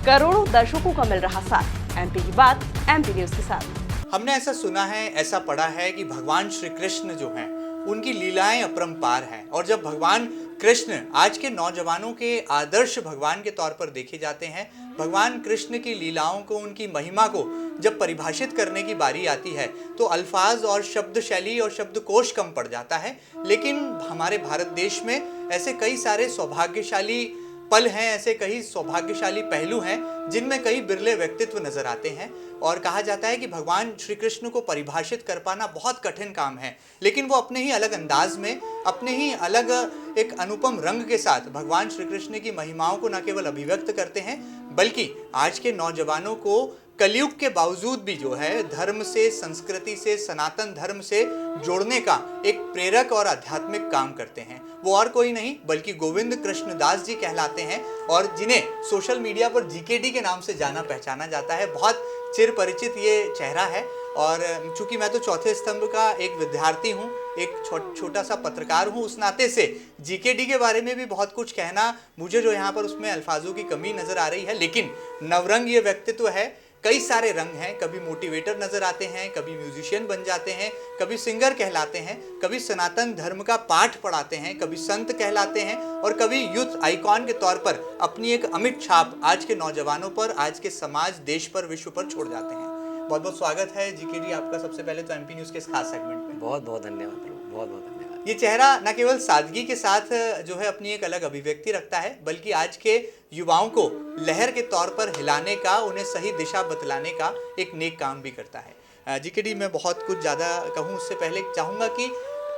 करोड़ों दर्शकों का मिल रहा साथ। एमपी की बात एमपी न्यूज के साथ। हमने ऐसा सुना है, ऐसा पढ़ा है कि भगवान श्री कृष्ण जो हैं उनकी लीलाएं अपरंपार हैं। और जब भगवान कृष्ण आज के नौजवानों के आदर्श भगवान के तौर पर देखे जाते हैं, भगवान कृष्ण की लीलाओं को, उनकी महिमा को जब परिभाषित करने की बारी आती है तो अल्फाज और शब्द शैली और शब्दकोश कम पड़ जाता है। लेकिन हमारे भारत देश में ऐसे कई सारे सौभाग्यशाली पल हैं, ऐसे कई सौभाग्यशाली पहलू हैं जिनमें कई बिरले व्यक्तित्व नजर आते हैं। और कहा जाता है कि भगवान श्री कृष्ण को परिभाषित कर पाना बहुत कठिन काम है, लेकिन वो अपने ही अलग अंदाज में, अपने ही अलग एक अनुपम रंग के साथ भगवान श्री कृष्ण की महिमाओं को न केवल अभिव्यक्त करते हैं, बल्कि आज के नौजवानों को कलयुग के बावजूद भी जो है धर्म से, संस्कृति से, सनातन धर्म से जोड़ने का एक प्रेरक और आध्यात्मिक काम करते हैं। वो और कोई नहीं बल्कि गोविंद कृष्ण दास जी कहलाते हैं और जिन्हें सोशल मीडिया पर जीकेडी के नाम से जाना पहचाना जाता है। बहुत चिर परिचित ये चेहरा है और चूंकि मैं तो चौथे स्तंभ का एक विद्यार्थी हूँ, एक छोटा सा पत्रकार हूँ, उस नाते से जीकेडी के बारे में भी बहुत कुछ कहना मुझे जो यहाँ पर उसमें अल्फाजों की कमी नजर आ रही है। लेकिन नवरंग ये व्यक्तित्व है, कई सारे रंग हैं, कभी मोटिवेटर नजर आते हैं, कभी म्यूजिशियन बन जाते हैं, कभी सिंगर कहलाते हैं, कभी सनातन धर्म का पाठ पढ़ाते हैं, कभी संत कहलाते हैं और कभी यूथ आइकॉन के तौर पर अपनी एक अमिट छाप आज के नौजवानों पर, आज के समाज, देश पर, विश्व पर छोड़ जाते हैं। बहुत बहुत स्वागत है जीकेडी आपका सबसे पहले तो एमपी न्यूज के इस खास सेगमेंट में। बहुत बहुत धन्यवाद प्रभु, बहुत बहुत धन्यवाद। ये चेहरा न केवल सादगी के साथ जो है अपनी एक अलग अभिव्यक्ति रखता है, बल्कि आज के युवाओं को लहर के तौर पर हिलाने का, उन्हें सही दिशा बतलाने का एक नेक काम भी करता है। जीकेडी मैं बहुत कुछ ज़्यादा कहूँ उससे पहले चाहूँगा कि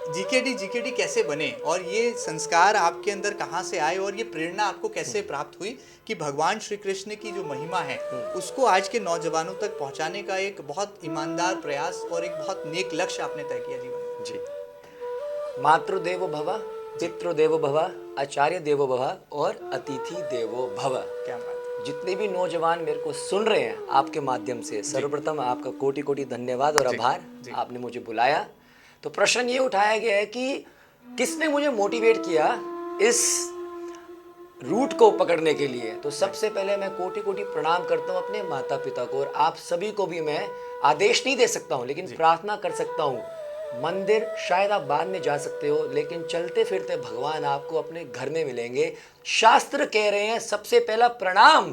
जीकेडी कैसे बने और ये संस्कार आपके अंदर कहाँ से आए और ये प्रेरणा आपको कैसे प्राप्त हुई कि भगवान श्री कृष्ण की जो महिमा है उसको आज के नौजवानों तक पहुँचाने का एक बहुत ईमानदार प्रयास और एक बहुत नेक लक्ष्य आपने तय किया जीवन में। जी, मातृदेवो भव, पितृदेवो भव, आचार्य देवो भव और अतिथि देवो भव। क्या बात है। जितने भी नौजवान मेरे को सुन रहे हैं आपके माध्यम से, सर्वप्रथम आपका कोटि कोटि धन्यवाद और आभार। आपने मुझे बुलाया तो प्रश्न ये उठाया गया है कि किसने मुझे मोटिवेट किया इस रूट को पकड़ने के लिए। तो सबसे पहले मैं कोटि कोटि प्रणाम करता हूँ अपने माता पिता को, और आप सभी को भी मैं आदेश नहीं दे सकता हूँ लेकिन प्रार्थना कर सकता हूँ। मंदिर शायद आप बाद में जा सकते हो, लेकिन चलते फिरते भगवान आपको अपने घर में मिलेंगे। शास्त्र कह रहे हैं सबसे पहला प्रणाम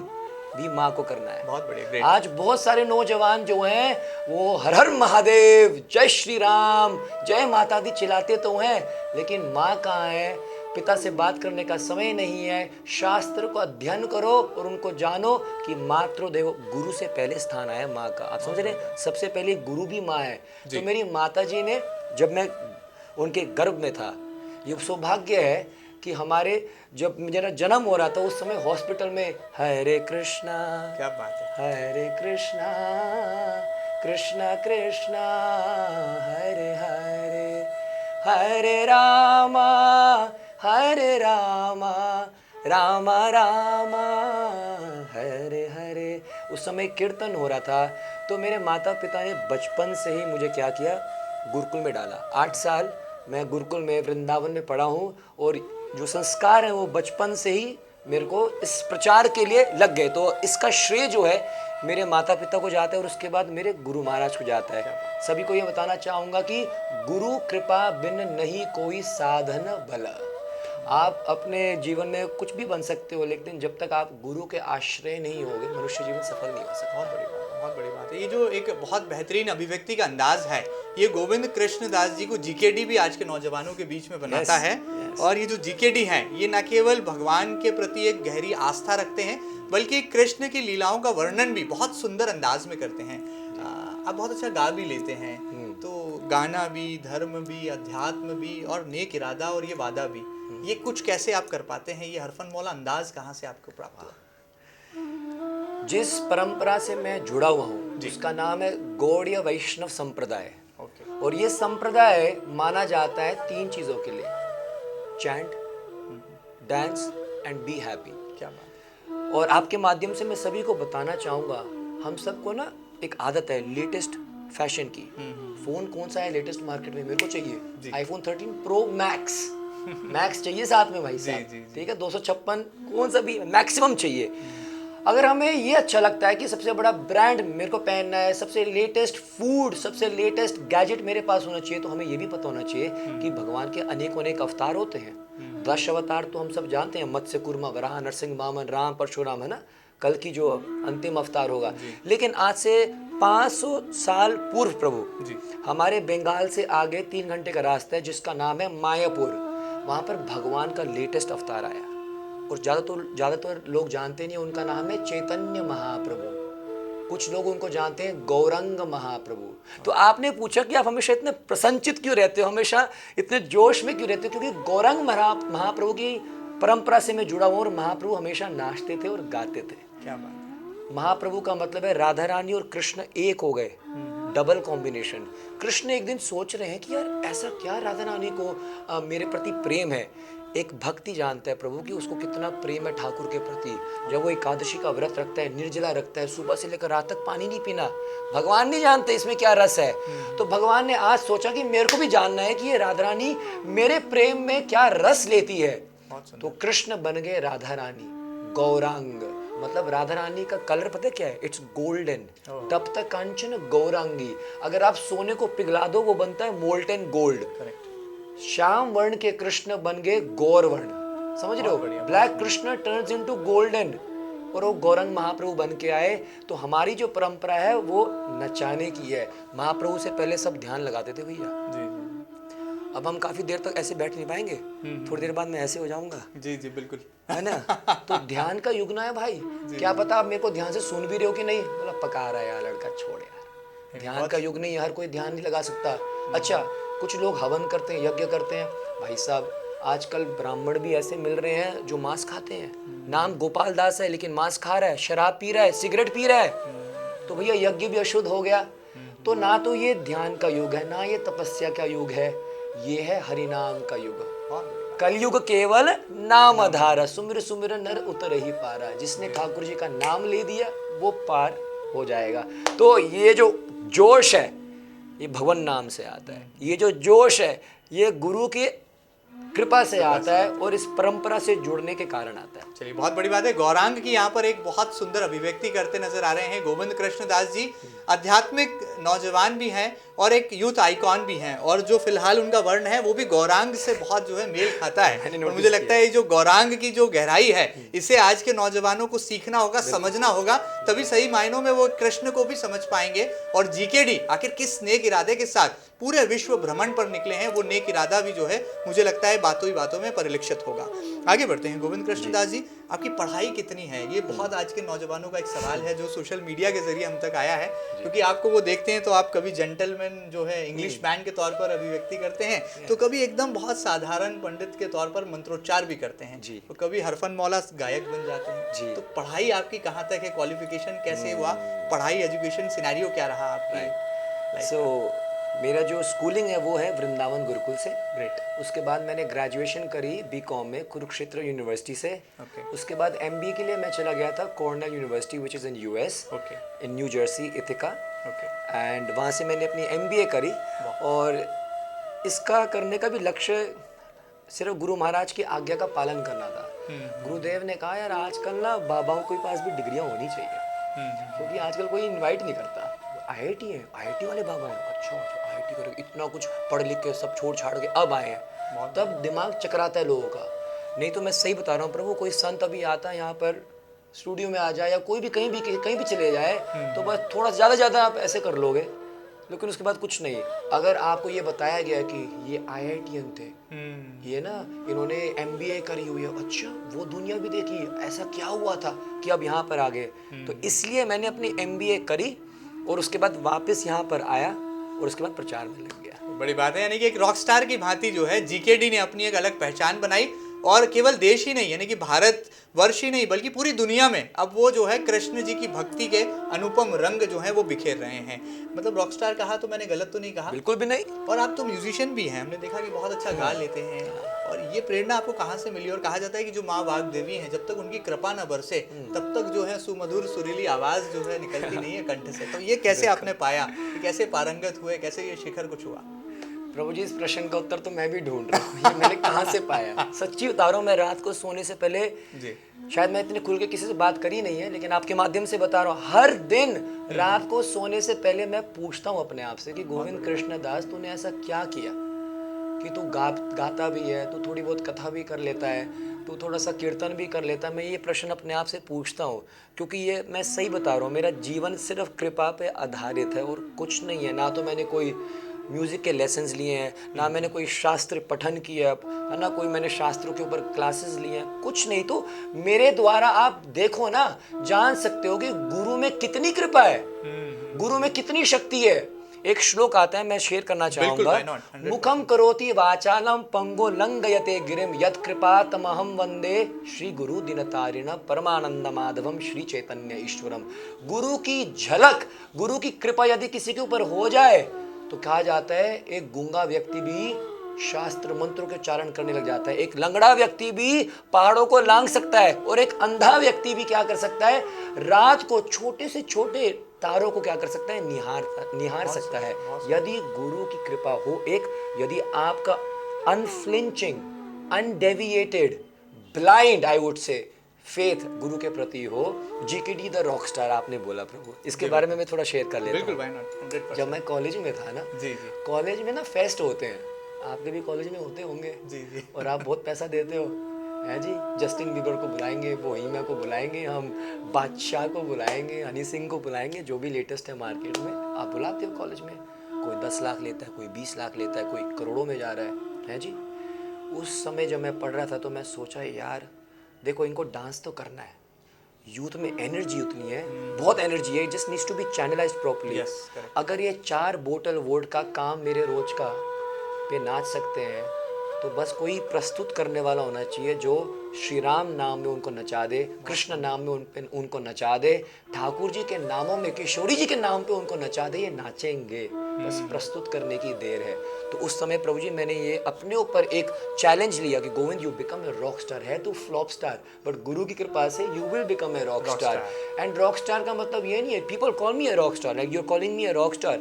भी माँ को करना है। बहुत बढ़िया। आज बहुत सारे नौजवान जो हैं वो हर हर महादेव, जय श्री राम, जय माता दी चिल्लाते तो हैं, लेकिन माँ कहाँ है? पिता से बात करने का समय नहीं है। शास्त्र को अध्ययन करो और उनको जानो कि मातृदेव, गुरु से पहले स्थान आया माँ का। आप समझ रहे हैं, सबसे पहले गुरु भी माँ है। तो मेरी माता जी ने, जब मैं उनके गर्भ में था, ये सौभाग्य है कि हमारे जब मेरा जन्म हो रहा था उस समय हॉस्पिटल में हरे कृष्णा, क्या बात है, हरे कृष्णा कृष्णा कृष्णा हरे हरे, हरे रामा रामा रामा हरे हरे। उस समय कीर्तन हो रहा था। तो मेरे माता पिता ने बचपन से ही मुझे क्या किया, गुरुकुल में डाला। 8 साल मैं गुरुकुल में वृंदावन में पढ़ा हूँ और जो संस्कार है वो बचपन से ही मेरे को इस प्रचार के लिए लग गए। तो इसका श्रेय जो है मेरे माता पिता को जाता है और उसके बाद मेरे गुरु महाराज को जाता है। सभी को ये बताना चाहूँगा कि गुरु कृपा बिन नहीं कोई साधन भल। आप अपने जीवन में कुछ भी बन सकते हो, लेकिन जब तक आप गुरु के आश्रय नहीं होगे मनुष्य जीवन सफल नहीं हो सकता। बहुत बड़ी बात है, बहुत बड़ी बात है। ये जो एक बहुत बेहतरीन अभिव्यक्ति का अंदाज है, ये गोविंद कृष्ण दास जी को जीकेडी भी आज के नौजवानों के बीच में बनाता है। और ये जो जीकेडी है ये न केवल भगवान के प्रति एक गहरी आस्था रखते हैं, बल्कि कृष्ण की लीलाओं का वर्णन भी बहुत सुंदर अंदाज में करते हैं। आप बहुत अच्छा गा भी लेते हैं, तो गाना भी, धर्म भी, अध्यात्म भी और नेक इरादा और ये वादा भी, ये कुछ कैसे आप कर पाते हैं? ये हरफन मौला अंदाज कहाँ से आपको प्राप्त हुआ? जिस परंपरा से मैं जुड़ा हुआ हूँ जिसका नाम है गौड़ीय वैष्णव संप्रदाय। और ये संप्रदाय माना जाता है 3 चीजों के लिए, chant, dance and be happy. क्या बात। और आपके माध्यम से मैं सभी को बताना चाहूँगा, हम सबको ना एक आदत है लेटेस्ट फैशन की। फोन कौन सा है लेटेस्ट मार्केट में? मेरे को चाहिए आईफोन 13 प्रो मैक्स। मैक्स चाहिए साथ में भाई साहब, ठीक है, 256 कौन सा भी मैक्सिमम चाहिए। अगर हमें ये अच्छा लगता है कि सबसे बड़ा ब्रांड मेरे को पहनना है, सबसे लेटेस्ट फूड, सबसे लेटेस्ट गैजेट मेरे पास होना चाहिए, तो हमें ये भी पता होना चाहिए कि भगवान के अनेक अवतार होते हैं। 10 अवतार तो हम सब जानते हैं, मत्स्य कूर्मा, वराह, नरसिंह, वामन, राम, परशुराम, है ना, कल की जो अंतिम अवतार होगा। लेकिन आज से 500 साल पूर्व प्रभु हमारे बंगाल से आगे 3 घंटे का रास्ता है जिसका नाम है मायापुर, वहाँ पर भगवान का लेटेस्ट अवतार आया और ज़्यादातर लोग जानते नहीं, उनका नाम है चैतन्य महाप्रभु। कुछ लोग उनको जानते हैं गौरंग महाप्रभु। तो आपने पूछा कि आप हमेशा इतने प्रसन्नचित क्यों रहते हो, हमेशा इतने जोश में क्यों रहते हो? क्योंकि गौरंग महाप्रभु की परंपरा से मैं जुड़ा हूँ और महाप्रभु हमेशा नाचते थे और गाते थे। क्या बात है। महाप्रभु का मतलब है राधा रानी और कृष्ण एक हो गए, डबल कॉम्बिनेशन। कृष्ण एक दिन सोच रहे हैं कि यार ऐसा क्या राधा रानी को मेरे प्रति प्रेम है। एक भक्ति जानता है प्रभु कि उसको कितना प्रेम है ठाकुर के प्रति। जब वो एकादशी का व्रत रखता है, निर्जला रखता है, सुबह से लेकर रात तक पानी नहीं पीना, भगवान नहीं जानते इसमें क्या रस है। तो भगवान ने आज सोचा कि मेरे को भी जानना है कि ये राधा रानी मेरे प्रेम में क्या रस लेती है। तो कृष्ण बन गए राधा रानी, गौरांग। मतलब राधा रानी का कलर पता है क्या है? It's golden. तब तक कंचन गौरांगी। अगर आप सोने को पिघला दो वो बनता है मोल्टन गोल्ड। श्याम वर्ण के कृष्ण बन गए गौर वर्ण। समझ रहे हो? Black Krishna turns into golden और वो गौरंग महाप्रभु बन के आए। तो हमारी जो परंपरा है वो नचाने की है। महाप्रभु से पहले सब ध्यान लगाते थे भैया। अब हम काफी देर तक ऐसे बैठ नहीं पाएंगे, थोड़ी देर बाद मैं ऐसे हो जाऊंगा। जी जी बिल्कुल, है ना। तो ध्यान का युग ना है भाई। क्या पता आप मेरे को ध्यान से सुन भी रहे हो कि नहीं। बोला पका रहा है यार लड़का, छोड़ यार, ध्यान का युग नहीं है, हर कोई ध्यान नहीं लगा सकता। अच्छा, कुछ लोग हवन करते हैं, यज्ञ करते हैं। भाई साहब आजकल ब्राह्मण भी ऐसे मिल रहे हैं जो मांस खाते हैं। नाम गोपाल दास है लेकिन मांस खा रहा है, शराब पी रहा है, सिगरेट पी रहा है। तो भैया यज्ञ भी अशुद्ध हो गया। तो ना तो ये ध्यान का युग है, ना ये तपस्या का युग है, ये है हरिनाम का युग। कलयुग केवल नाम आधारा, सुमिर सुमिर नर उतर ही पारा। जिसने ठाकुर जी का नाम ले दिया वो पार हो जाएगा। तो ये जो जोश है ये भगवान नाम से आता है। ये जो जोश है ये गुरु की कृपा से आता है और इस परंपरा से जुड़ने के कारण आता है। चलिए, बहुत बड़ी बात है। गौरांग की यहाँ पर एक बहुत सुंदर अभिव्यक्ति करते नजर आ रहे हैं गोविंद कृष्ण दास जी। आध्यात्मिक नौजवान भी हैं और एक यूथ आइकॉन भी हैं, और जो फिलहाल उनका वर्ण है वो भी गौरांग से बहुत जो है मेल खाता है। और मुझे लगता है जो गौरांग की जो गहराई है इसे आज के नौजवानों को सीखना होगा, समझना होगा, तभी सही मायनों में वो कृष्ण को भी समझ पाएंगे। और जीकेडी आखिर किस नेक इरादे के साथ पूरे विश्व भ्रमण पर निकले हैं, वो नेक इरादा भी जो है मुझे लगता है बातों ही बातों में परिलक्षित होगा। आगे बढ़ते हैं। गोविंद कृष्ण दास जी, आपकी पढ़ाई कितनी है? ये बहुत आज के नौजवानों का एक सवाल है जो सोशल मीडिया के जरिए हम तक आया है, क्योंकि आपको वो देखते हैं तो आप कभी जेंटलमैन जो है इंग्लिश मैन के तौर पर अभिव्यक्ति करते हैं, तो कभी एकदम बहुत साधारण पंडित के तौर पर मंत्रोच्चार भी करते हैं, तो कभी हरफन मौला गायक बन जाते हैं। तो पढ़ाई आपकी कहाँ तक है? क्वालिफिकेशन कैसे हुआ? पढ़ाई एजुकेशन सिनेरियो क्या रहा आपकी? सो मेरा जो स्कूलिंग है वो है वृंदावन गुरुकुल से। ग्रेट। उसके बाद मैंने ग्रेजुएशन करी बीकॉम में कुरुक्षेत्र यूनिवर्सिटी से। उसके बाद एमबीए के लिए मैं चला गया था Cornell university which is in US, in new Jersey, Ithaca. And वहाँ से मैंने अपनी एमबीए करी। और इसका करने का भी लक्ष्य सिर्फ गुरु महाराज की आज्ञा का पालन करना था। गुरुदेव ने कहा यार आजकल ना बाबाओं के पास भी डिग्रियाँ होनी चाहिए, क्योंकि आजकल कोई इन्वाइट नहीं करता। आईआईटी है, आईआईटी वाले बाबा हैं, अच्छा आईआईटी करेंगे, इतना कुछ पढ़ लिख के सब छोड़ छाड़ के अब आए हैं, तब दिमाग चकराता है लोगों का। नहीं तो मैं सही बता रहा हूँ प्रभु, कोई संत अभी आता है यहाँ पर स्टूडियो में आ जाए या कोई भी कहीं भी चले जाए तो बस थोड़ा ज़्यादा आप ऐसे कर लोगे, लेकिन उसके बाद कुछ नहीं। अगर आपको ये बताया गया कि ये आईआईटीएन थे, ये ना इन्होंने एमबीए करी हुई है, अच्छा वो दुनिया भी देखी, ऐसा क्या हुआ था कि अब यहाँ पर आ गए। तो इसलिए मैंने अपनी एमबीए करी और उसके बाद वापस यहाँ पर आया और उसके बाद प्रचार में लग गया। बड़ी बात है, यानी कि एक रॉक स्टार की भांति जो है जीकेडी ने अपनी एक अलग पहचान बनाई, और केवल देश ही नहीं यानी कि भारत वर्ष ही नहीं बल्कि पूरी दुनिया में अब वो जो है कृष्ण जी की भक्ति के अनुपम रंग जो है वो बिखेर रहे हैं। मतलब रॉक स्टार कहा तो मैंने गलत तो नहीं कहा? बिल्कुल भी नहीं। और आप तो म्यूजिशियन भी हैं, हमने देखा कि बहुत अच्छा गा लेते हैं। और ये प्रेरणा आपको कहाँ से मिली? और कहा जाता है कि जो माँ वाग देवी हैं जब तक उनकी कृपा न बरसे तब तक जो है सुमधुर सुरीली आवाज जो है निकलती नहीं है कंठ से। तो ये कैसे आपने पाया, कैसे पारंगत हुए, कैसे ये शिखर कुछ हुआ? प्रभु जी, इस प्रश्न का उत्तर तो मैं भी ढूंढ रहा हूँ, ये मैंने कहाँ से पाया। सच्ची बता रहा हूँ, मैं रात को सोने से पहले जी शायद मैं इतने खुल के किसी से बात करी नहीं है, लेकिन आपके माध्यम से बता रहा हूँ, हर दिन रात को सोने से पहले मैं पूछता हूँ अपने आप से कि गोविंद कृष्ण दास, तूने ऐसा क्या किया कि तू गाता भी है, तू थोड़ी बहुत कथा भी कर लेता है, तू थोड़ा सा कीर्तन भी कर लेता है। मैं ये प्रश्न अपने आप से पूछता हूँ, क्योंकि ये मैं सही बता रहा हूँ, मेरा जीवन सिर्फ कृपा पे आधारित है और कुछ नहीं है। ना तो मैंने कोई म्यूज़िक के लेसन्स लिए हैं, ना मैंने कोई शास्त्र पठन किया है, ना कोई मैंने शास्त्रों के ऊपर क्लासेस लिए हैं, कुछ नहीं। तो मेरे द्वारा आप देखो ना, जान सकते हो कि गुरु में कितनी कृपा है, गुरु में कितनी शक्ति है। एक श्लोक आता है, मैं शेयर करना चाहूंगा। why not? 100%. मुखम करोति वाचालम पंगो लंघयते गिरिम यत् कृपातमहं वंदे श्री गुरु दिनतारिण परमानंद माधवम श्री चैतन्य ईश्वरम। गुरु की झलक, गुरु की कृपा यदि किसी के ऊपर हो जाए तो कहा जाता है एक गूंगा व्यक्ति भी शास्त्र मंत्रों के उच्चारण करने लग जाता है, एक लंगड़ा व्यक्ति भी पहाड़ों को लांघ सकता है, और एक अंधा व्यक्ति भी क्या कर सकता है, रात को छोटे से छोटे तारों को क्या कर सकता है, निहार सकता है। यदि गुरु की कृपा हो, यदि आपका unflinching, undeviated, blind I would say faith गुरु के प्रति हो। जीकेडी द रॉक स्टार आपने बोला प्रभु, इसके बारे में मैं थोड़ा शेयर कर लेता बिल्कुल, हूँ। why not? 100%. जब मैं कॉलेज में था ना, जी कॉलेज में ना फेस्ट होते हैं, आपके भी कॉलेज में होते होंगे जी और आप बहुत पैसा देते हो, है जी। जस्टिन बीबर को बुलाएंगे, बोहीमिया को बुलाएंगे, हम बादशाह को बुलाएंगे, हनी सिंह को बुलाएंगे, जो भी लेटेस्ट है मार्केट में आप बुलाते हो कॉलेज में। कोई 10 लाख लेता है, कोई 20 लाख लेता है, कोई करोड़ों में जा रहा है जी। उस समय जब मैं पढ़ रहा था तो मैं सोचा यार देखो, इनको डांस तो करना है, यूथ में एनर्जी उतनी है, बहुत एनर्जी है, just needs to be channelized properly. Yes, correct. अगर ये 4 बोतल वोड का काम मेरे रोज का पे नाच सकते हैं, तो बस कोई प्रस्तुत करने वाला होना चाहिए जो श्री राम नाम में उनको नचा दे, कृष्ण नाम में उनको नचा दे, ठाकुर जी के नामों में, किशोरी जी के नाम पे उनको नचा दे, ये नाचेंगे, बस प्रस्तुत करने की देर है। तो उस समय प्रभु जी मैंने ये अपने ऊपर एक चैलेंज लिया कि Govind you become a rock star. है तो फ्लॉप स्टार, बट गुरु की कृपा से you will become a rock star. And rock star का मतलब ये नहीं है people call me a rock star, like you are calling me a rock star.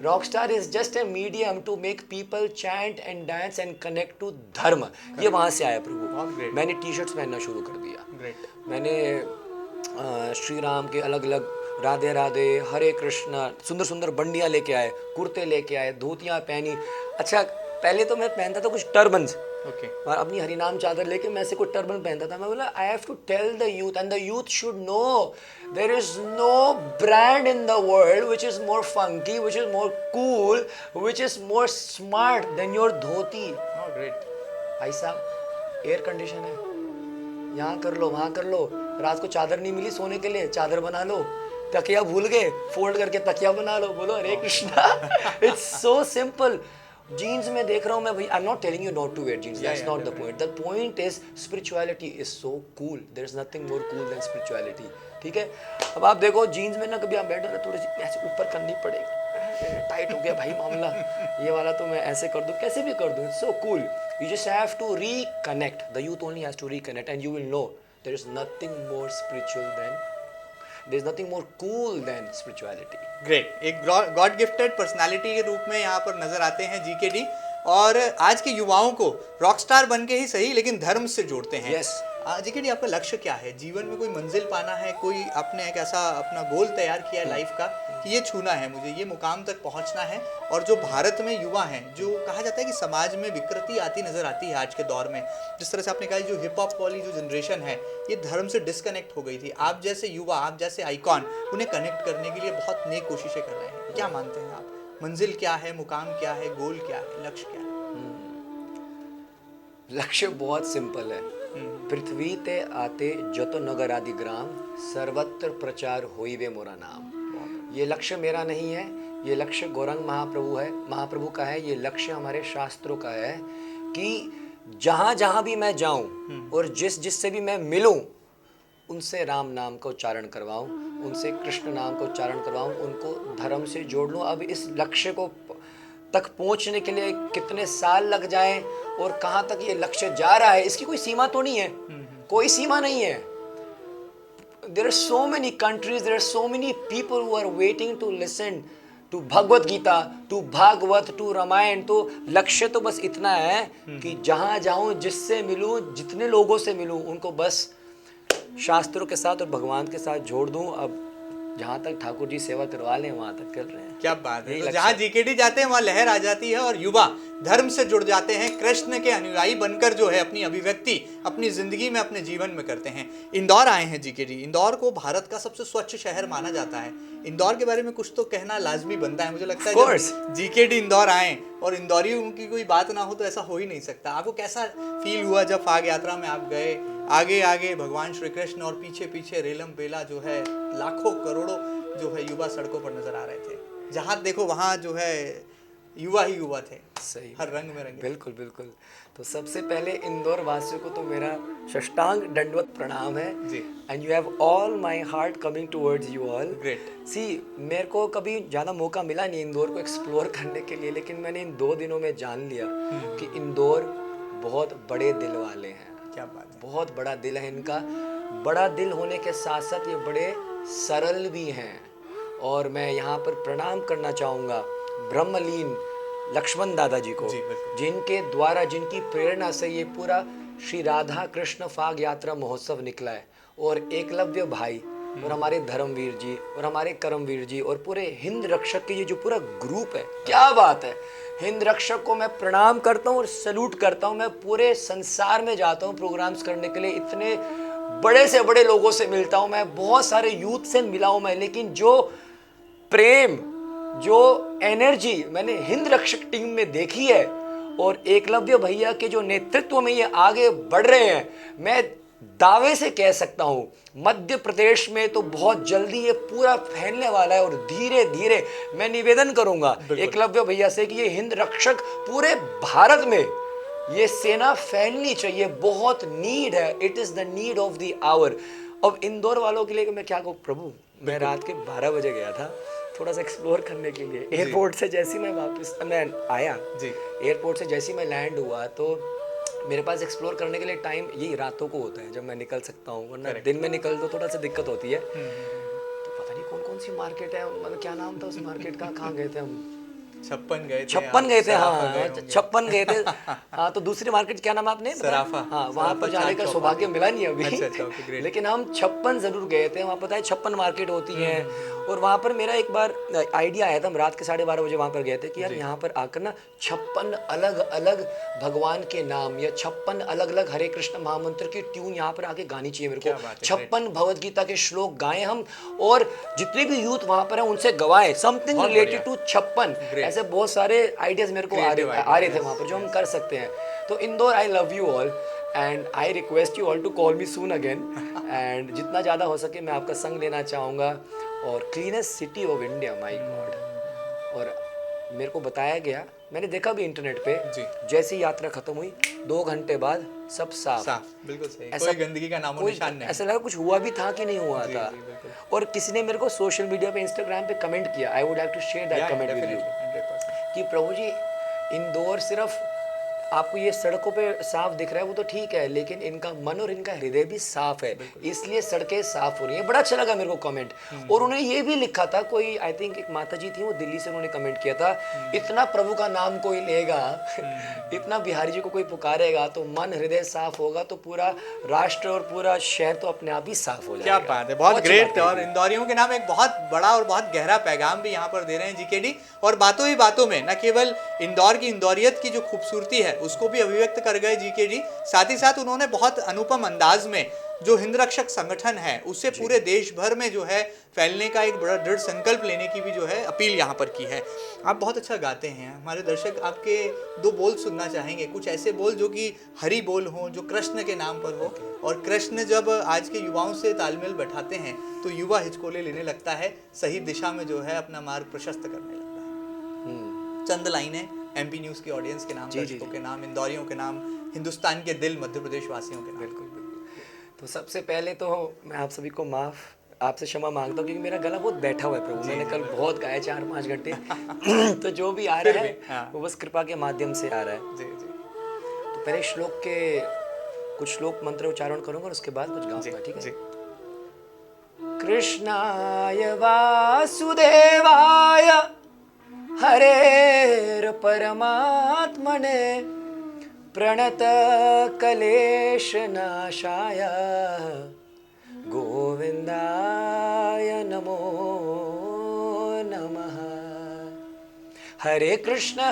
Rockstar is just a medium to make people chant and dance and connect to धर्म। ये वहाँ से आया प्रभु। मैंने टी शर्ट्स पहनना शुरू कर दिया। Great. मैंने श्री राम के अलग अलग राधे राधे, हरे कृष्ण, सुंदर सुंदर बंडियाँ लेके आए, कुर्ते लेके आए, धोतियाँ पहनी। अच्छा, पहले तो मैं पहनता था कुछ टर्बन्स, Okay. और अपनी हरिनाम चादर लेके मैं ऐसे कोई टर्बन पहनता था। मैं बोला I have to tell the youth and the youth should know there is no brand in the world which is more funky, which is more cool, which is more smart than your dhoti. Oh, great. भाई साहब, air condition है, यहाँ कर लो, वहाँ कर लो, रात को चादर नहीं मिली सोने के लिए, चादर बना लो, तकिया भूल गए, फोल्ड करके तकिया बना लो, बोलो Hare Krishna. It's so simple. Jeans में देख रहा हूँ मैं भाई, I am not telling you not to wear jeans, that's not the point. The point is spirituality is so cool, there is nothing more cool than spirituality. ठीक है, अब आप देखो जीन्स में ना कभी आप बैठ रहे थोड़ी सी ऐसे ऊपर करनी पड़ेगी, टाइट हो गया भाई मामला, ये वाला तो मैं ऐसे कर दूँ, कैसे भी कर दूँ, it's so cool. You just have to reconnect. The youth only has to reconnect, and you will know there is nothing more spiritual than, there is nothing more cool than spirituality. Great, एक God gifted personality के रूप में यहाँ पर नजर आते हैं GKD, और आज के युवाओं को रॉकस्टार बन के ही सही लेकिन धर्म से जोड़ते हैं। Yes. जीकेडी, आपका लक्ष्य क्या है जीवन में? कोई मंजिल पाना है, कोई आपने एक ऐसा अपना गोल तैयार किया है लाइफ का कि ये छूना है मुझे, ये मुकाम तक पहुंचना है? और जो भारत में युवा हैं, जो कहा जाता है कि समाज में विकृति आती नजर आती है आज के दौर में, जिस तरह से आपने कहा जो हिप हॉप वाली जो जनरेशन है ये धर्म से डिस्कनेक्ट हो गई थी, आप जैसे युवा, आप जैसे आइकॉन उन्हें कनेक्ट करने के लिए बहुत नेक कोशिशें कर रहे हैं। क्या मानते हैं आप, मंजिल क्या है, मुकाम क्या है, गोल क्या है, लक्ष्य क्या है? लक्ष्य बहुत सिंपल है। पृथ्वी ते आते जतो नगर आदि ग्राम, सर्वत्र प्रचार होइवे मोरा नाम। ये लक्ष्य मेरा नहीं है, ये लक्ष्य गौरंग महाप्रभु का है, ये लक्ष्य हमारे शास्त्रों का है कि जहाँ जहाँ भी मैं जाऊँ और जिससे भी मैं मिलूँ उनसे राम नाम का उच्चारण करवाऊँ, उनसे कृष्ण नाम का उच्चारण करवाऊँ, उनको धर्म से जोड़ लूँ। अब इस लक्ष्य को तक पहुंचने के लिए कितने साल लग जाएं और कहां तक ये लक्ष्य जा रहा है, इसकी कोई सीमा तो नहीं है, कोई सीमा नहीं है। There are so many countries, there are so many people who are waiting to listen to Bhagavad Gita, to Bhagavat, to Ramayana. तो लक्ष्य तो बस इतना है कि जहां जाऊं, जिससे मिलूं, जितने लोगों से मिलूं, उनको बस शास्त्रों के साथ और भगवान के साथ जोड़ दूं। अब जहां तक ठाकुर जी सेवा करवा लें वहां तक कर रहे हैं। क्या बात है। यही तो लक्ष्य जहाँ है। जीकेडी जाते हैं वहाँ लहर आ जाती है और युवा धर्म से जुड़ जाते हैं, कृष्ण के अनुयायी बनकर जो है अपनी अभिव्यक्ति अपनी जिंदगी में, अपने जीवन में करते हैं। इंदौर आए हैं जीकेडी। इंदौर को भारत का सबसे स्वच्छ शहर माना जाता है। इंदौर के बारे में कुछ तो कहना लाजमी बनता है। मुझे लगता है जब जीकेडी इंदौर आए और इंदौरियों की कोई बात ना हो तो ऐसा हो ही नहीं सकता। आपको कैसा फील हुआ जब फाग यात्रा में आप गए? आगे आगे भगवान श्री कृष्ण और पीछे पीछे रेलम बेला जो है, लाखों करोड़ों जो है युवा सड़कों पर नजर आ रहे थे। जहाँ देखो वहाँ जो है युवा ही युवा थे, सही, हर रंग में रंगे। बिल्कुल बिल्कुल। तो सबसे पहले इंदौर वासियों को तो मेरा साष्टांग दंडवत प्रणाम है जी। And you have all my heart coming towards you all. Great. See, मेरे को कभी ज़्यादा मौका मिला नहीं इंदौर को एक्सप्लोर करने के लिए, लेकिन मैंने इन 2 दिनों में जान लिया कि इंदौर बहुत बड़े दिल वाले हैं। क्या बात है। बहुत बड़ा दिल है इनका। बड़ा दिल होने के साथ साथ ये बड़े सरल भी हैं। और मैं यहाँ पर प्रणाम करना चाहूँगा ब्रह्मलीन लक्ष्मण दादाजी को, जी, बिल्कुल। जिनके द्वारा, जिनकी प्रेरणा से ये पूरा श्री राधा कृष्ण फाग यात्रा महोत्सव निकला है। और एकलव्य भाई और हमारे धर्मवीर जी और हमारे कर्मवीर जी और पूरे हिंद रक्षक के ये जो पूरा ग्रुप है, क्या बात है। हिंद रक्षक को मैं प्रणाम करता हूँ और सैल्यूट करता हूँ। मैं पूरे संसार में जाता हूँ प्रोग्राम्स करने के लिए, इतने बड़े से बड़े लोगों से मिलता हूँ मैं, बहुत सारे यूथ से मिला हूँ मैं, लेकिन जो प्रेम, जो एनर्जी मैंने हिंद रक्षक टीम में देखी है और एकलव्य भैया के जो नेतृत्व में ये आगे बढ़ रहे हैं, मैं दावे से कह सकता हूं मध्य प्रदेश में तो बहुत जल्दी ये पूरा फैलने वाला है। और धीरे धीरे मैं निवेदन करूंगा एकलव्य भैया से कि ये हिंद रक्षक पूरे भारत में ये सेना फैलनी चाहिए। बहुत नीड है, it is the need of the hour. अब इंदौर वालों के लिए मैं क्या कहूँ प्रभु, मैं रात के 12 बजे गया था थोड़ा सा एक्सप्लोर करने के लिए। एयरपोर्ट से जैसे ही मैं आया जी, एयरपोर्ट से जैसे ही मैं लैंड हुआ तो मेरे पास एक्सप्लोर करने के लिए टाइम यही रातों को होता है जब मैं निकल सकता हूँ, वरना दिन में निकल तो थोड़ा सा दिक्कत होती है। तो पता नहीं कौन कौन सी मार्केट है, मतलब क्या नाम था उस मार्केट का, कहाँ गए थे हम? 56 गए थे। 56 गए थे, हाँ 56 गए थे। हाँ, तो दूसरी मार्केट क्या नाम आपने? सराफा। हाँ, वहाँ पर जाने का सौभाग्य मिला नहीं अभी। अच्छा, लेकिन हम 56 जरूर गए थे। वहाँ पता है 56 मार्केट होती है। और वहाँ पर मेरा एक बार आइडिया आया था, हम रात के 12:30 बजे वहाँ पर गए थे कि यार यहाँ पर आकर ना 56 अलग अलग भगवान के नाम या 56 अलग अलग हरे कृष्ण महामंत्र की ट्यून यहाँ पर आके गानी चाहिए मेरे को। 56 भगवत गीता के श्लोक गाएं हम, और जितने भी यूथ वहाँ पर हैं उनसे गवाएं समथिंग रिलेटेड टू 56। ऐसे बहुत सारे आइडियाज मेरे को आ रहे थे वहाँ पर जो हम कर सकते हैं। तो Indore, I love you all and I request you all to call me soon again. And जितना ज़्यादा हो सके मैं आपका संग लेना चाहूँगा। और cleanest city of India, my God. और मेरे को बताया गया, मैंने देखा भी इंटरनेट पे, जैसी यात्रा खत्म हुई 2 घंटे बाद सब साफ। बिल्कुल सही, कोई गंदगी का नामो निशान नहीं। ऐसा लगा कुछ हुआ भी था कि नहीं हुआ था। और किसी ने मेरे को सोशल मीडिया पे, इंस्टाग्राम पे कमेंट किया, I would like to share that comment with you, कि प्रभु जी इंदौर सिर्फ आपको ये सड़कों पे साफ दिख रहा है वो तो ठीक है, लेकिन इनका मन और इनका हृदय भी साफ है, इसलिए सड़कें साफ हो रही हैं। बड़ा अच्छा लगा मेरे को कमेंट। और उन्होंने ये भी लिखा था, कोई आई थिंक एक माता जी थी, वो दिल्ली से, उन्होंने कमेंट किया था, इतना प्रभु का नाम कोई लेगा, इतना बिहारी जी को कोई पुकारेगा तो मन हृदय साफ होगा तो पूरा राष्ट्र और पूरा शहर तो अपने आप ही साफ हो जाएगा। क्या बात है, बहुत ग्रेट। और इंदौरियों के नाम एक बहुत बड़ा और बहुत गहरा पैगाम भी यहाँ पर दे रहे हैं जीकेडी। और बातों ही बातों में न केवल इंदौर की इंदौरियत की जो खूबसूरती है उसको भी अभिव्यक्त कर गए जीकेडी, साथ ही साथ उन्होंने बहुत अनुपम अंदाज में जो हिंद रक्षक संगठन है उससे पूरे देश भर में जो है फैलने का एक बड़ा दृढ़ संकल्प लेने की भी जो है अपील यहाँ पर की है। आप बहुत अच्छा गाते हैं, हमारे दर्शक आपके 2 बोल सुनना चाहेंगे, कुछ ऐसे बोल जो कि हरि बोल हों, जो कृष्ण के नाम पर हो। और कृष्ण जब आज के युवाओं से तालमेल बैठाते हैं तो युवा हिचकोले लेने लगता है, सही दिशा में जो है अपना मार्ग प्रशस्त करने लगता है। चंद लाइनें एमपी न्यूज़ की ऑडियंस के नाम, दर्शकों के नाम, इंदौरियों के नाम, हिंदुस्तान के दिल मध्य प्रदेश वासियों के नाम। बिल्कुल। तो सबसे पहले तो मैं आप सभी को आपसे क्षमा मांगता हूँ क्योंकि मेरा गला बहुत बैठा हुआ है प्रभु, मैंने कल बहुत गाया 4-5 घंटे। तो जो भी आ रहा है वो बस कृपा के माध्यम से आ रहा है। जी। तो पहले श्लोक के कुछ श्लोक मंत्र उच्चारण करूंगा और उसके बाद कुछ गाऊंगा, ठीक है? कृष्णाय वासुदेवाय हरेर परमात्मने प्रणत कलेश नाशाय गोविंदाय नमो नमः। हरे कृष्ण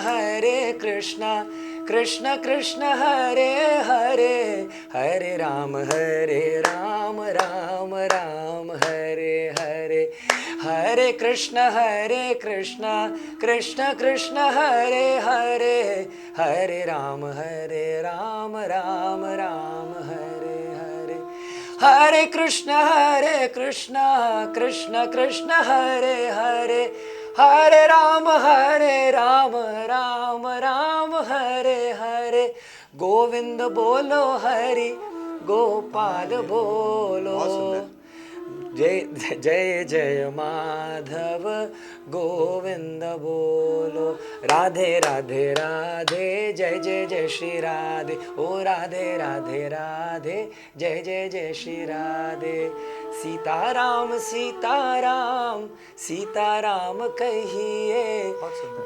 कृष्ण कृष्ण हरे हरे, हरे राम राम राम हरे हरे। हरे कृष्ण कृष्ण कृष्ण हरे हरे, हरे राम राम राम हरे हरे। हरे कृष्ण कृष्ण कृष्ण हरे हरे, हरे राम राम राम हरे हरे। गोविंद बोलो हरि गोपाल बोलो, जय जय जय माधव गोविंद बोलो। राधे राधे राधे जय जय जय श्री राधे, ओ राधे राधे राधे जय जय जय श्री राधे। सीताराम सीताराम सीताराम कहिए,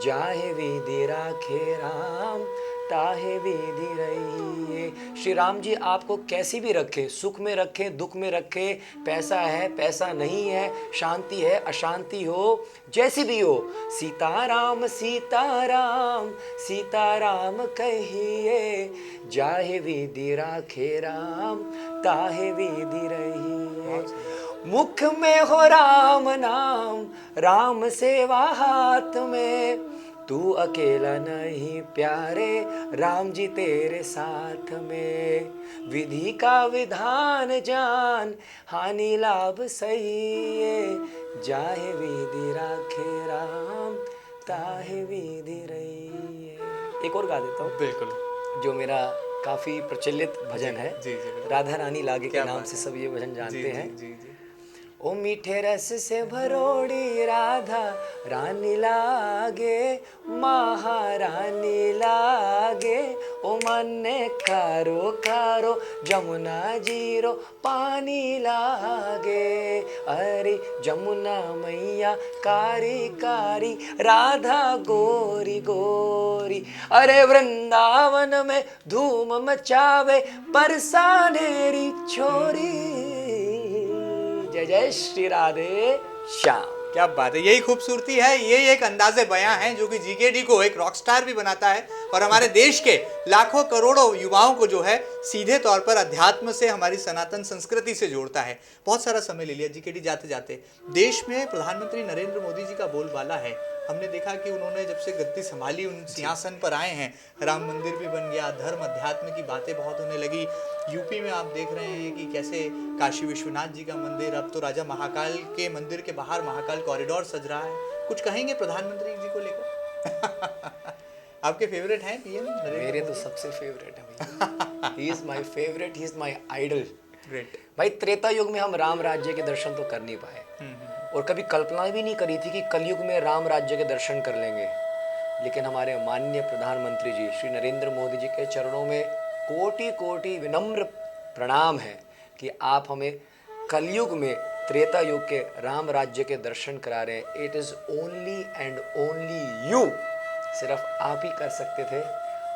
जाहे विधि राखे राम ताहे विधि रहिए। श्री राम जी आपको कैसी भी रखे, सुख में रखे दुख में रखे, पैसा है पैसा नहीं है, शांति है अशांति हो, जैसी भी हो, सीताराम सीताराम सीताराम कहिए, जाहे विधि राखे राम ताहे विधि रहिए। मुख में हो राम नाम, राम सेवा हाथ में, तू अकेला नहीं प्यारे, राम जी तेरे साथ में। विधि का विधान जान, हानि लाभ सही है, जाहे विधि राखे राम ताहे विधि रहिए। एक और गा देता हूँ, बिल्कुल, जो मेरा काफी प्रचलित भजन है। जी जी, राधा रानी लागे के नाम से सब ये भजन जानते हैं। ओ मीठे रस से भरोड़ी राधा रानी लागे, महारानी लागे, ओ मन ने खारो खारो जमुना जीरो पानी लागे। अरे जमुना मैया कारी कारी, राधा गोरी गोरी, अरे वृंदावन में धूम मचावे बरसानेरी छोरी। जय जय श्री राधे श्याम। क्या बात है, यही खूबसूरती है, यही एक अंदाज़े बयां है जो कि जीकेडी को एक रॉकस्टार भी बनाता है और हमारे देश के लाखों करोड़ों युवाओं को जो है सीधे तौर पर अध्यात्म से, हमारी सनातन संस्कृति से जोड़ता है। बहुत सारा समय ले लिया जीकेडी, जाते जाते देश में प्रधानमंत्री नरेंद्र मोदी जी का बोलबाला है। हमने देखा कि उन्होंने जब से गद्दी संभाली, उन सिंहासन पर आए हैं, राम मंदिर भी बन गया, धर्म अध्यात्म की बातें बहुत होने लगी। यूपी में आप देख रहे हैं कि कैसे काशी विश्वनाथ जी का मंदिर, अब तो राजा महाकाल के मंदिर के बाहर महाकाल कॉरिडोर सज रहा है। कुछ कहेंगे प्रधानमंत्री जी को लेकर? आपके फेवरेट हैं पीएम? मेरे तो सबसे फेवरेट है, he is my favourite, he is my idol. Great भाई, त्रेता युग में हम राम राज्य के दर्शन तो कर नहीं पाए, और कभी कल्पना भी नहीं करी थी कि कलयुग में राम राज्य के दर्शन कर लेंगे। लेकिन हमारे माननीय प्रधानमंत्री जी श्री नरेंद्र मोदी जी के चरणों में कोटि कोटि विनम्र प्रणाम है कि आप हमें कलयुग में त्रेता युग के राम राज्य के दर्शन करा रहे हैं। It is only and only you, सिर्फ आप ही कर सकते थे,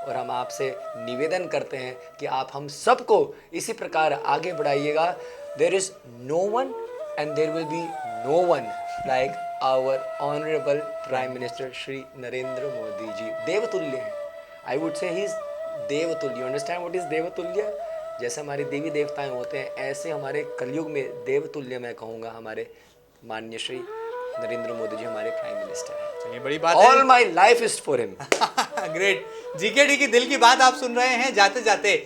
और हम आपसे निवेदन करते हैं कि आप हम सबको इसी प्रकार आगे बढ़ाइएगा। There is no one and there will be no one like our honorable Prime Minister Shri Narendra Modi ji. देवतुल्य है, I would say he is देवतुल्य. You understand what is देवतुल्य? जैसे हमारे देवी देवताएं होते हैं, ऐसे हमारे कलयुग में देवतुल्य मैं कहूँगा हमारे माननीय श्री नरेंद्र मोदी जी हमारे प्राइम मिनिस्टर हैं। चलिए, बड़ी बात है। All my life is for him. Great. GKD की दिल की बात आप सुन रहे हैं। जाते जाते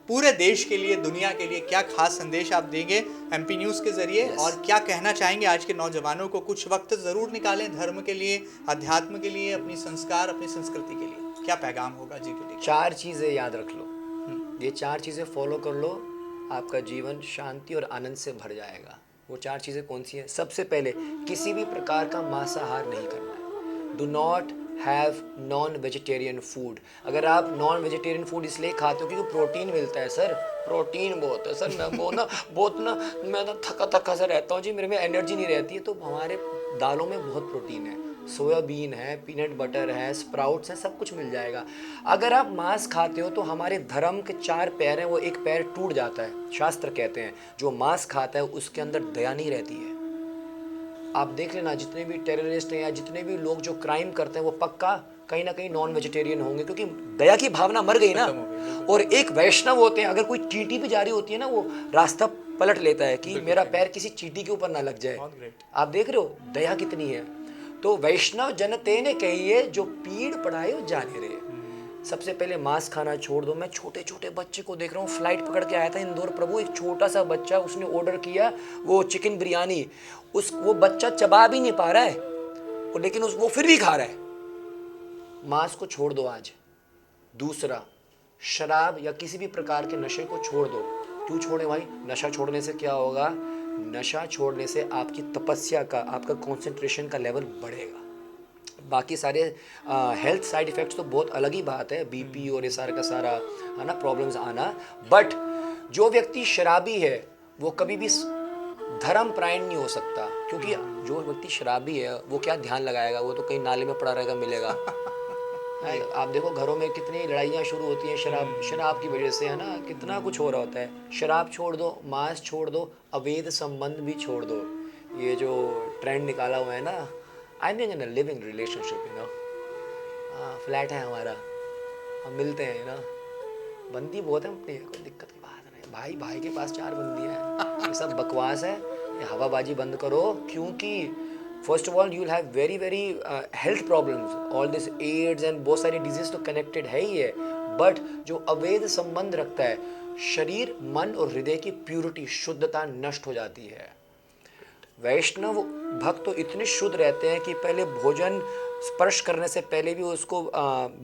पूरे देश के लिए, दुनिया के लिए क्या खास संदेश आप देंगे एमपी न्यूज़ के जरिए? और क्या कहना चाहेंगे आज के नौजवानों को? कुछ वक्त ज़रूर निकालें धर्म के लिए, अध्यात्म के लिए, अपनी संस्कार, अपनी संस्कृति के लिए। क्या पैगाम होगा जीकेडी? 4 चीज़ें याद रख लो, ये 4 चीज़ें फॉलो कर लो, आपका जीवन शांति और आनंद से भर जाएगा। वो 4 चीज़ें कौन सी हैं? सबसे पहले, किसी भी प्रकार का मांसाहार नहीं करना है। Do not have non vegetarian food. अगर आप नॉन वेजिटेरियन फूड इसलिए खाते हो क्योंकि प्रोटीन मिलता है सर, प्रोटीन बहुत है सर, मैं वो ना बहुत ना मैं ना थका थका सा रहता हूँ जी, मेरे में एनर्जी नहीं रहती है। तो हमारे दालों में बहुत प्रोटीन है, सोयाबीन है, पीनट बटर है, स्प्राउट्स है, सब कुछ मिल जाएगा। अगर आप मांस खाते हो तो हमारे धर्म के 4 पैर हैं, वो एक पैर टूट जाता है। शास्त्र कहते हैं जो मांस खाता है उसके अंदर दया नहीं रहती है। आप देख लेना, जितने भी टेररिस्ट हैं या जितने भी लोग जो क्राइम करते हैं वो पक्का कहीं ना कहीं नॉन वेजिटेरियन होंगे, क्योंकि दया की भावना मर गई ना। और एक वैष्णव होते हैं, अगर कोई चींटी पे जा रही होती है ना, वो रास्ता पलट लेता है कि मेरा पैर किसी चींटी के ऊपर ना लग जाए। आप देख रहे हो दया कितनी है। तो वैष्णव जनते ने कहिए जो पीड़ पड़ाए वो जाने रहे। सबसे पहले मांस खाना छोड़ दो। मैं छोटे छोटे बच्चे को देख रहा हूँ, फ्लाइट पकड़ के आया था इंदौर प्रभु, एक छोटा सा बच्चा, उसने ऑर्डर किया वो चिकन बिरयानी, वो बच्चा चबा भी नहीं पा रहा है, लेकिन वो फिर भी खा रहा है। मांस को छोड़ दो आज। दूसरा, शराब या किसी भी प्रकार के नशे को छोड़ दो। क्यों छोड़े भाई? नशा छोड़ने से क्या होगा? नशा छोड़ने से आपकी तपस्या का, आपका कंसंट्रेशन का लेवल बढ़ेगा। बाकी सारे हेल्थ साइड इफ़ेक्ट्स तो बहुत अलग ही बात है, बीपी और ये सारा का सारा है ना प्रॉब्लम्स आना। बट जो व्यक्ति शराबी है वो कभी भी धर्मपरायण नहीं हो सकता, क्योंकि जो व्यक्ति शराबी है वो क्या ध्यान लगाएगा? वो तो कहीं नाले में पड़ा रहेगा, मिलेगा। आप देखो घरों में कितनी लड़ाइयाँ शुरू होती हैं शराब की वजह से, है ना, कितना कुछ हो रहा होता है। शराब छोड़ दो, मांस छोड़ दो, अवैध संबंध भी छोड़ दो। ये जो ट्रेंड निकाला हुआ है ना, I am in a living relationship, you know, flat है हमारा, हम मिलते हैं ना, बंदी बहुत है अपनी, कोई दिक्कत की बात नहीं। भाई भाई के पास 4 बंदियाँ हैं, ये सब बकवास है, ये हवाबाजी बंद करो। क्योंकि first of all you will have very very health problems, all this AIDS and बहुत सारी डिजीज तो कनेक्टेड है ही है। बट जो अवैध संबंध रखता है, शरीर, मन और हृदय की प्यूरिटी, शुद्धता नष्ट हो जाती है। वैष्णव भक्त तो इतने शुद्ध रहते हैं कि पहले भोजन स्पर्श करने से पहले भी उसको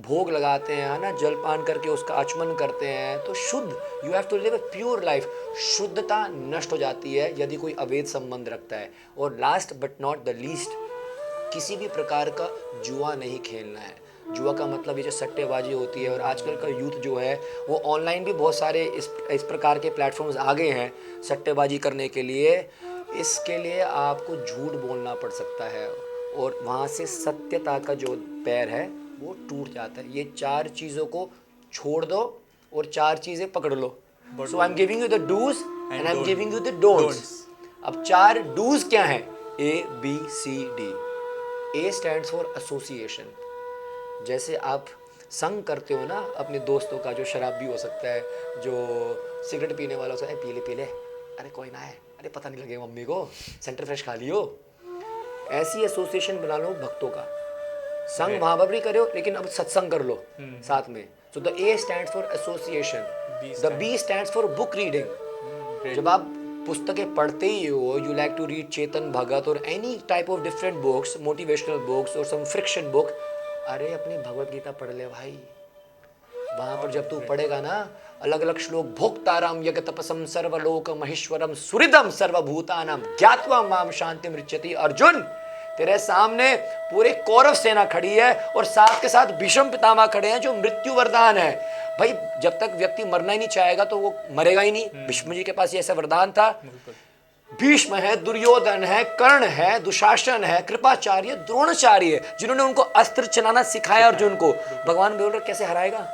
भोग लगाते हैं, है ना, जलपान करके उसका आचमन करते हैं। तो शुद्ध, you have to live a pure life. शुद्धता नष्ट हो जाती है यदि कोई अवैध संबंध रखता है। और last but not the least, किसी भी प्रकार का जुआ नहीं खेलना है। जुआ का मतलब ये जो सट्टेबाजी होती है, और आजकल का यूथ जो है वो ऑनलाइन भी बहुत सारे इस प्रकार के प्लेटफॉर्म्स आ गए हैं सट्टेबाजी करने के लिए। इसके लिए आपको झूठ बोलना पड़ सकता है और वहाँ से सत्यता का जो पैर है वो टूट जाता है। ये 4 चीज़ों को छोड़ दो और 4 चीज़ें पकड़ लो। So I am giving you the dos and I am giving you the don'ts. अब 4 डूज क्या हैं? ABCD। A stands for association. जैसे आप संग करते हो ना अपने दोस्तों का, जो शराबी हो सकता है, जो सिगरेट पीने वाला हो सकता है, पी ले, अरे कोई ना है, अरे पता नहीं लगेगा मम्मी को, सेंटर फ्रेश खा लियो। ऐसी एसोसिएशन बना लो भक्तों का। संग वहां पर भी करो, लेकिन अब सत्संग कर लो साथ में। So the A stands for association, the B stands for book reading. जब आप पुस्तकें पढ़ते ही हो, you like to read Chetan Bhagat और any type of different books, motivational books और सम फ्रिक्शन बुक, अरे अपनी भगवत गीता पढ़ ले भाई। वहां पर जब तू पढ़ेगा ना अलग अलग श्लोक, भोक्ताराम यज्ञ तपसम सर्वलोक महेश्वरम सुहृदम सर्वभूतानाम ज्ञात्वा माम शांति मृच्छति। अर्जुन, तेरे सामने पूरे कौरव सेना खड़ी है और साथ के साथ भीष्म पितामह खड़े हैं जो मृत्यु वरदान है। भाई जब तक व्यक्ति मरना ही नहीं चाहेगा तो वो मरेगा ही नहीं। भीष्म जी के पास ये ऐसा वरदान था। भीष्म है, दुर्योधन है, कर्ण है, दुशासन है, कृपाचार्य, द्रोणाचार्य, जिन्होंने उनको अस्त्र चलाना सिखाया अर्जुन को। भगवान बोल रहे कैसे हराएगा?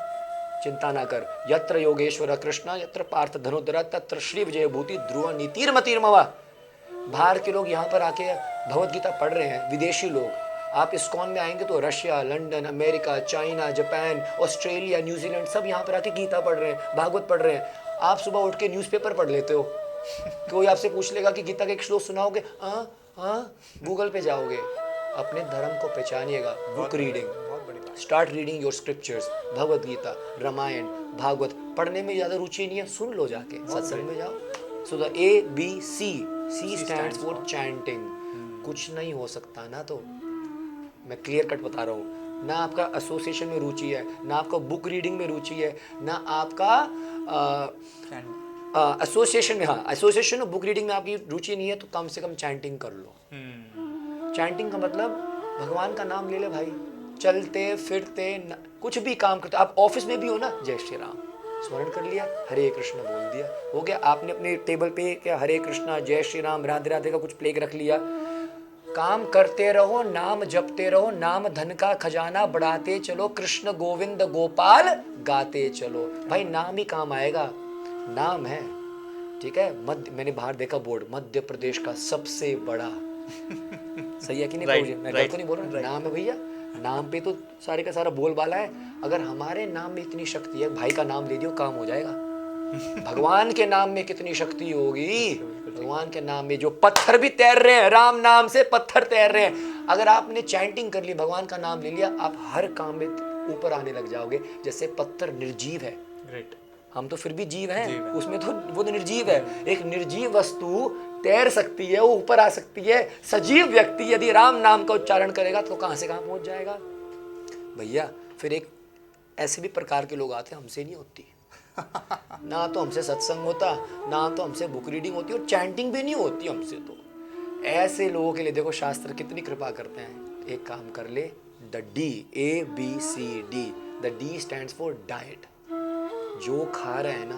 चिंता ना कर। यत्र योगेश्वर कृष्ण यत्र पार्थ धनुधर तत्र श्री विजय भूति ध्रुव नीतिर्मतिर्मवा। बाहर के लोग यहाँ पर आके भगवत गीता पढ़ रहे हैं, विदेशी लोग। आप इस्कॉन में आएंगे तो Russia, London, America, China, Japan, Australia, New Zealand, सब यहाँ पर आके गीता पढ़ रहे हैं, भागवत पढ़ रहे हैं। आप सुबह उठ के न्यूज़पेपर पढ़ लेते हो। कोई आपसे पूछ लेगा कि गीता का एक श्लोक सुनाओगे? हाँ, गूगल पे जाओगे। अपने धर्म को पहचानिएगा। Book reading, start reading your scriptures. Bhagavad Gita, Ramayana, Bhagavata पढ़ने में ज़्यादा रुचि नहीं है, सुन लो जाके, सत्संग में जाओ। So the ABC, C stands for chanting. कुछ नहीं हो सकता ना, तो मैं क्लियर कट बता रहा हूँ। ना आपका एसोसिएशन में रुचि है, ना आपका बुक रीडिंग में रुचि है, ना आपका एसोसिएशन में, हाँ एसोसिएशन और बुक रीडिंग में आपकी रुचि नहीं है, तो कम से कम चैंटिंग कर लो। चैंटिंग का मतलब भगवान का नाम ले ले भाई। चलते फिरते कुछ भी काम करते, आप ऑफिस में भी हो ना, जय श्री राम, स्मरण कर लिया, हरे कृष्ण बोल दिया, हो गया। आपने अपने टेबल पे क्या हरे कृष्णा, जय श्री राम, राधे राधे का कुछ प्लेग रख लिया। काम करते रहो, नाम जपते रहो, नाम धन का खजाना बढ़ाते चलो, कृष्ण गोविंद गोपाल गाते चलो। भाई नाम ही काम आएगा, नाम है, ठीक है। मैंने बाहर देखा बोर्ड, मध्य प्रदेश का सबसे बड़ा सही है कि नहीं? मैं गलत तो नहीं बोल रहा? नाम है भैया, नाम पे तो सारे का सारा बोलबाला है। अगर हमारे नाम में इतनी शक्ति है, भाई का नाम ले दियो, काम हो जाएगा। भगवान के नाम में कितनी शक्ति होगी, भगवान के नाम में जो पत्थर भी तैर रहे हैं, राम नाम से पत्थर तैर रहे हैं। अगर आपने चैंटिंग कर ली, भगवान का नाम ले लिया, आप हर काम में ऊपर आने लग जाओगे। जैसे पत्थर निर्जीव है, हम तो फिर भी जीव हैं, उसमें तो वो तो निर्जीव है। एक निर्जीव वस्तु तैर सकती है, वो ऊपर आ सकती है। सजीव व्यक्ति यदि राम नाम का उच्चारण करेगा तो कहां से कहां पहुंच जाएगा भैया। फिर एक ऐसे भी प्रकार के लोग आते हैं, हमसे नहीं होती ना, तो हमसे सत्संग होता, ना तो हमसे बुक रीडिंग होती, और चैंटिंग भी नहीं होती हमसे। तो ऐसे लोगों के लिए देखो शास्त्र कितनी कृपा करते हैं। एक काम कर ले, the D, ABCD, the D stands for diet. जो खा रहा है ना,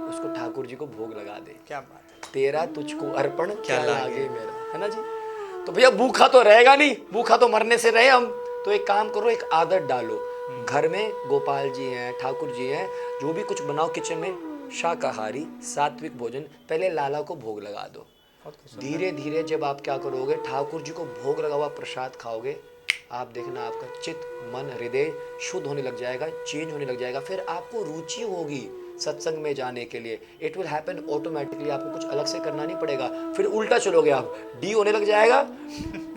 उसको ठाकुर जी को भोग लगा दे। क्या बात है। तेरा तुझको अर्पण क्या लागे मेरा, है ना जी। तो भैया भूखा तो रहेगा नहीं, भूखा तो मरने से रहे हम। तो एक काम करो, एक आदत डालो, घर में गोपाल जी हैं, ठाकुर जी हैं, जो भी कुछ बनाओ किचन में, शाकाहारी सात्विक भोजन, पहले लाला को भोग लगा दो। धीरे धीरे जब आप क्या करोगे, ठाकुर जी को भोग लगा हुआ प्रसाद खाओगे, आप देखना आपका चित्त, मन, हृदय शुद्ध होने लग जाएगा, चेंज होने लग जाएगा। फिर आपको रुचि होगी सत्संग में जाने के लिए। इट विल हैपन ऑटोमेटिकली, आपको कुछ अलग से करना नहीं पड़ेगा। फिर उल्टा चलोगे आप, डी होने लग जाएगा,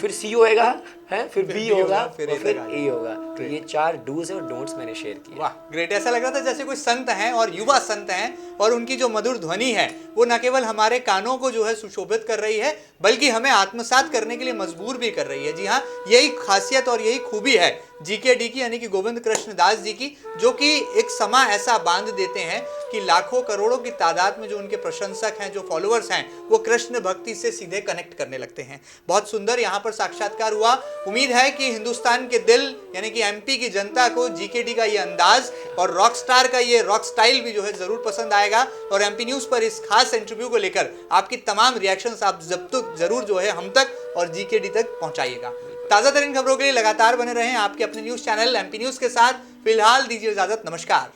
फिर सी होएगा, है, फिर बी होगा, फिर ए होगा। तो ये 4 डूज और डोंट्स मैंने शेयर किए। वाह, ग्रेट। ऐसा लग रहा था जैसे कोई संत हैं और युवा संत हैं, और उनकी जो मधुर ध्वनि है वो न केवल हमारे कानों को जो है सुशोभित कर रही है, बल्कि हमें आत्मसात करने के लिए मजबूर भी कर रही है। जी हाँ, यही खासियत और यही खूबी है GKD की, यानी कि गोविंद कृष्ण दास जी की, जो कि एक समा ऐसा बांध देते हैं कि लाखों करोड़ों की तादाद में जो उनके प्रशंसक हैं, जो फॉलोअर्स हैं, वो कृष्ण भक्ति से सीधे कनेक्ट करने लगते हैं। बहुत सुंदर यहाँ पर साक्षात्कार हुआ। उम्मीद है कि हिंदुस्तान के दिल यानी कि MP की जनता को GKD का ये अंदाज और रॉक स्टार का ये रॉक स्टाइल भी जो है जरूर पसंद आएगा। और MP न्यूज़ पर इस खास इंटरव्यू को लेकर आपकी तमाम रिएक्शंस आप जब तक जरूर जो है हम तक और GKD तक पहुंचाइएगा। ताज़ा तरीन खबरों के लिए लगातार बने रहें आपके अपने न्यूज़ चैनल MP न्यूज़ के साथ। फिलहाल दीजिए इजाजत, नमस्कार।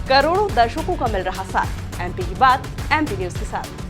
करोड़ों दर्शकों का मिल रहा साथ, MP की बात MP न्यूज़ के साथ।